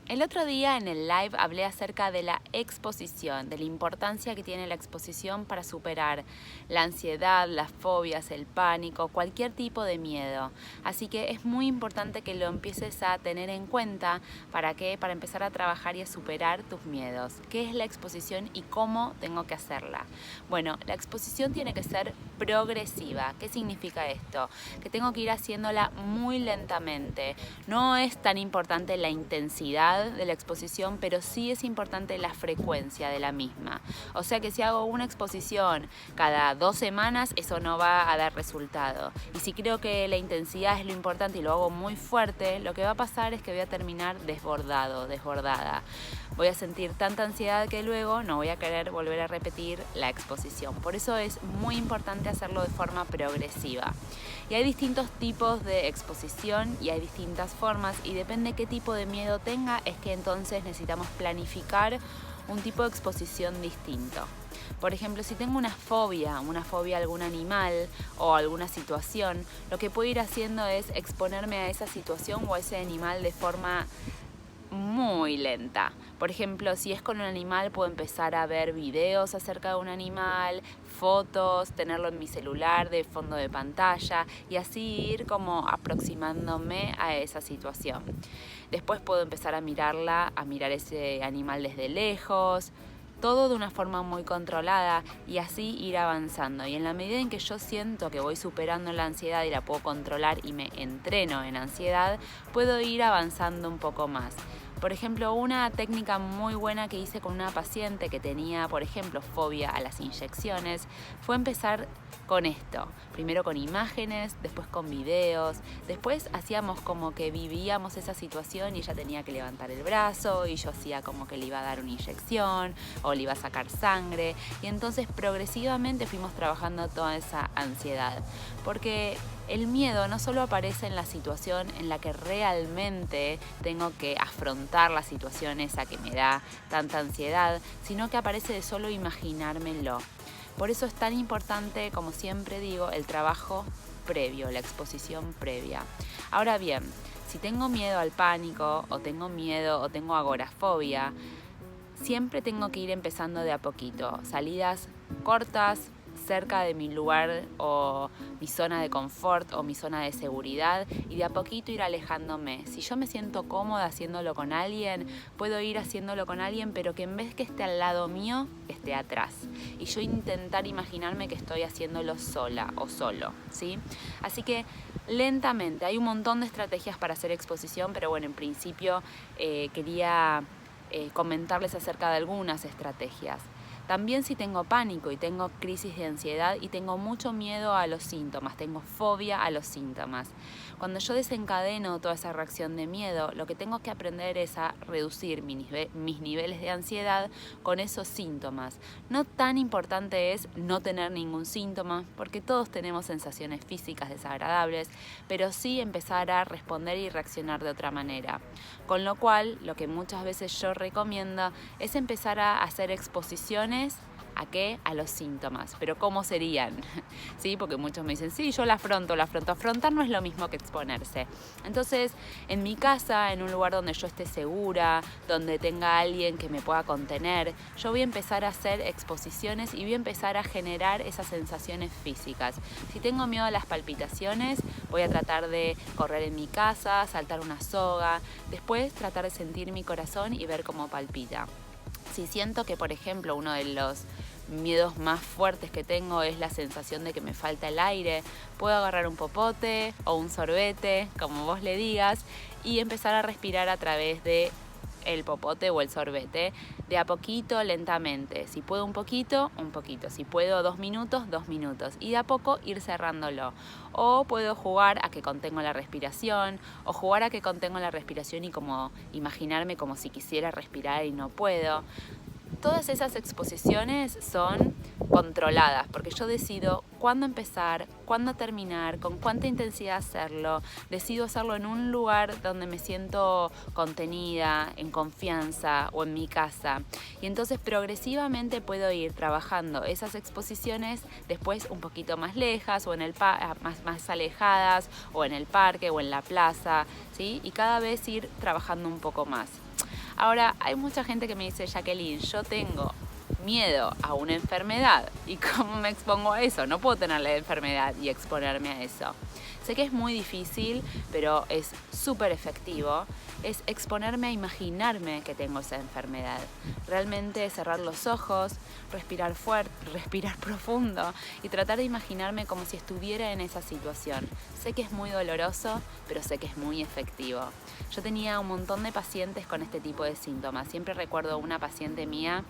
El otro día en el live hablé acerca de la exposición, de la importancia que tiene la exposición para superar la ansiedad, las fobias, el pánico, cualquier tipo de miedo. Así que es muy importante que lo empieces a tener en cuenta. ¿Para qué? Para empezar a trabajar y a superar tus miedos. ¿Qué es la exposición y cómo tengo que hacerla? Bueno, la exposición tiene que ser progresiva. ¿Qué significa esto? Que tengo que ir haciéndola muy lentamente. No es tan importante la intensidad de la exposición, pero sí es importante la frecuencia de la misma. O sea que si hago una exposición cada 2 semanas, eso no va a dar resultado. Y si creo que la intensidad es lo importante y lo hago muy fuerte, lo que va a pasar es que voy a terminar desbordada. Voy a sentir tanta ansiedad que luego no voy a querer volver a repetir la exposición. Por eso es muy importante hacerlo de forma progresiva. Y hay distintos tipos de exposición y hay distintas formas, y depende qué tipo de miedo tenga, es que entonces necesitamos planificar un tipo de exposición distinto. Por ejemplo, si tengo una fobia a algún animal o alguna situación, lo que puedo ir haciendo es exponerme a esa situación o a ese animal de forma muy lenta. Por ejemplo, si es con un animal, puedo empezar a ver videos acerca de un animal, fotos, tenerlo en mi celular de fondo de pantalla y así ir como aproximándome a esa situación. Después puedo empezar a mirar ese animal desde lejos, todo de una forma muy controlada y así ir avanzando. Y en la medida en que yo siento que voy superando la ansiedad y la puedo controlar y me entreno en ansiedad, puedo ir avanzando un poco más. Por ejemplo, una técnica muy buena que hice con una paciente que tenía, por ejemplo, fobia a las inyecciones, fue empezar con esto. Primero con imágenes, después con videos, después hacíamos como que vivíamos esa situación y ella tenía que levantar el brazo y yo hacía como que le iba a dar una inyección o le iba a sacar sangre, y entonces progresivamente fuimos trabajando toda esa ansiedad. Porque el miedo no solo aparece en la situación en la que realmente tengo que afrontar la situación esa que me da tanta ansiedad, sino que aparece de solo imaginármelo. Por eso es tan importante, como siempre digo, el trabajo previo, la exposición previa. Ahora bien, si tengo miedo al pánico, o tengo miedo, o tengo agorafobia, siempre tengo que ir empezando de a poquito. Salidas cortas, cerca de mi lugar o mi zona de confort o mi zona de seguridad, y de a poquito ir alejándome. Si yo me siento cómoda haciéndolo con alguien, puedo ir haciéndolo con alguien, pero que en vez que esté al lado mío, esté atrás. Y yo intentar imaginarme que estoy haciéndolo sola o solo, ¿sí? Así que lentamente, hay un montón de estrategias para hacer exposición, pero bueno, en principio quería comentarles acerca de algunas estrategias. También si tengo pánico y tengo crisis de ansiedad y tengo mucho miedo a los síntomas, tengo fobia a los síntomas. Cuando yo desencadeno toda esa reacción de miedo, lo que tengo que aprender es a reducir mis niveles de ansiedad con esos síntomas. No tan importante es no tener ningún síntoma, porque todos tenemos sensaciones físicas desagradables, pero sí empezar a responder y reaccionar de otra manera. Con lo cual, lo que muchas veces yo recomiendo es empezar a hacer exposiciones. ¿A qué? A los síntomas. ¿Pero cómo serían? ¿Sí? Porque muchos me dicen, sí, yo la afronto. Afrontar no es lo mismo que exponerse. Entonces, en mi casa, en un lugar donde yo esté segura, donde tenga alguien que me pueda contener, yo voy a empezar a hacer exposiciones y voy a empezar a generar esas sensaciones físicas. Si tengo miedo a las palpitaciones, voy a tratar de correr en mi casa, saltar una soga, después tratar de sentir mi corazón y ver cómo palpita. Si siento que, por ejemplo, uno de los miedos más fuertes que tengo es la sensación de que me falta el aire, puedo agarrar un popote o un sorbete, como vos le digas, y empezar a respirar a través de el popote o el sorbete, de a poquito, lentamente. Si puedo un poquito, si puedo 2 minutos, 2 minutos, y de a poco ir cerrándolo. O puedo jugar a que contengo la respiración, o jugar a que contengo la respiración y como imaginarme como si quisiera respirar y no puedo. Todas esas exposiciones son controladas, porque yo decido cuándo empezar, cuándo terminar, con cuánta intensidad hacerlo. Decido hacerlo en un lugar donde me siento contenida, en confianza o en mi casa. Y entonces progresivamente puedo ir trabajando esas exposiciones después un poquito más lejas o en más alejadas, o en el parque o en la plaza, ¿sí? Y cada vez ir trabajando un poco más. Ahora, hay mucha gente que me dice, Jacqueline, yo tengo miedo a una enfermedad. ¿Y cómo me expongo a eso? No puedo tener la enfermedad y exponerme a eso. Sé que es muy difícil, pero es súper efectivo. Es exponerme a imaginarme que tengo esa enfermedad. Realmente cerrar los ojos, respirar fuerte, respirar profundo y tratar de imaginarme como si estuviera en esa situación. Sé que es muy doloroso, pero sé que es muy efectivo. Yo tenía un montón de pacientes con este tipo de síntomas. Siempre recuerdo una paciente mía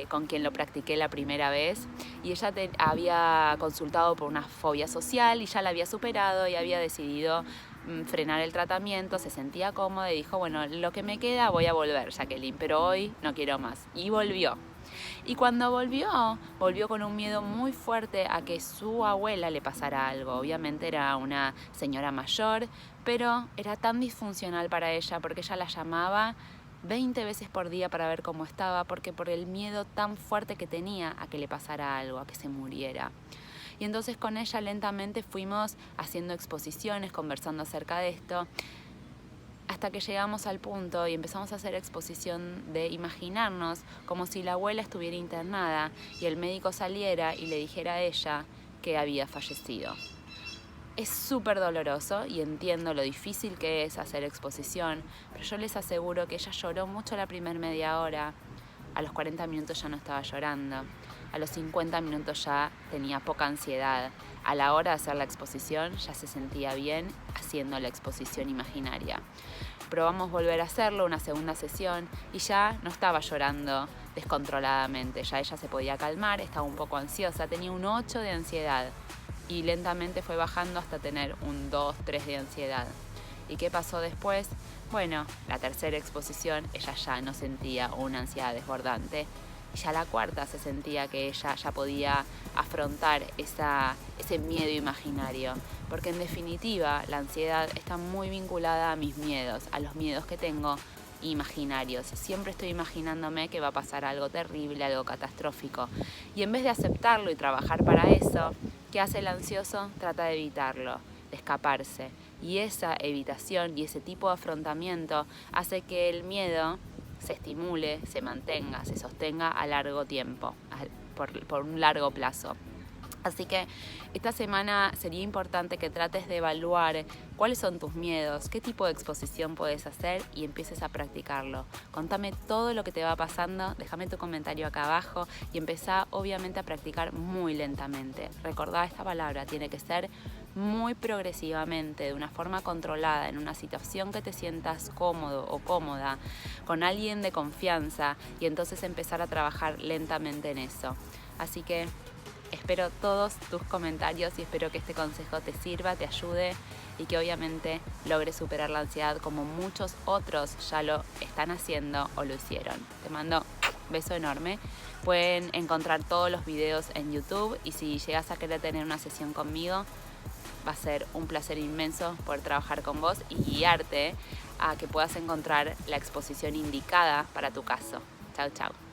con quien lo practiqué la primera vez y ella había consultado por una fobia social y ya la había superado y había decidido frenar el tratamiento, se sentía cómoda y dijo, bueno, lo que me queda voy a volver, Jacqueline, pero hoy no quiero más. Y volvió. Y cuando volvió con un miedo muy fuerte a que su abuela le pasara algo. Obviamente era una señora mayor, pero era tan disfuncional para ella porque ella la llamaba 20 veces por día para ver cómo estaba, porque por el miedo tan fuerte que tenía a que le pasara algo, a que se muriera. Y entonces con ella lentamente fuimos haciendo exposiciones, conversando acerca de esto, hasta que llegamos al punto y empezamos a hacer exposición de imaginarnos como si la abuela estuviera internada y el médico saliera y le dijera a ella que había fallecido. Es súper doloroso y entiendo lo difícil que es hacer exposición, pero yo les aseguro que ella lloró mucho la primera media hora. A los 40 minutos ya no estaba llorando. A los 50 minutos ya tenía poca ansiedad. A la hora de hacer la exposición ya se sentía bien haciendo la exposición imaginaria. Probamos volver a hacerlo, una segunda sesión, y ya no estaba llorando descontroladamente. Ya ella se podía calmar, estaba un poco ansiosa, tenía un 8 de ansiedad. Y lentamente fue bajando hasta tener un 2, 3 de ansiedad. ¿Y qué pasó después? Bueno, la tercera exposición ella ya no sentía una ansiedad desbordante. Y ya la cuarta se sentía que ella ya podía afrontar ese miedo imaginario. Porque en definitiva la ansiedad está muy vinculada a mis miedos, a los miedos que tengo imaginarios. Siempre estoy imaginándome que va a pasar algo terrible, algo catastrófico. Y en vez de aceptarlo y trabajar para eso, ¿qué hace el ansioso? Trata de evitarlo, de escaparse. Y esa evitación y ese tipo de afrontamiento hace que el miedo se estimule, se mantenga, se sostenga a largo tiempo, por un largo plazo. Así que esta semana sería importante que trates de evaluar cuáles son tus miedos, qué tipo de exposición puedes hacer y empieces a practicarlo. Contame todo lo que te va pasando, déjame tu comentario acá abajo y empezá obviamente a practicar muy lentamente. Recordá esta palabra, tiene que ser muy progresivamente, de una forma controlada, en una situación que te sientas cómodo o cómoda, con alguien de confianza y entonces empezar a trabajar lentamente en eso. Así que espero todos tus comentarios y espero que este consejo te sirva, te ayude y que obviamente logres superar la ansiedad como muchos otros ya lo están haciendo o lo hicieron. Te mando un beso enorme. Pueden encontrar todos los videos en YouTube y si llegas a querer tener una sesión conmigo, va a ser un placer inmenso poder trabajar con vos y guiarte a que puedas encontrar la exposición indicada para tu caso. Chau, chau.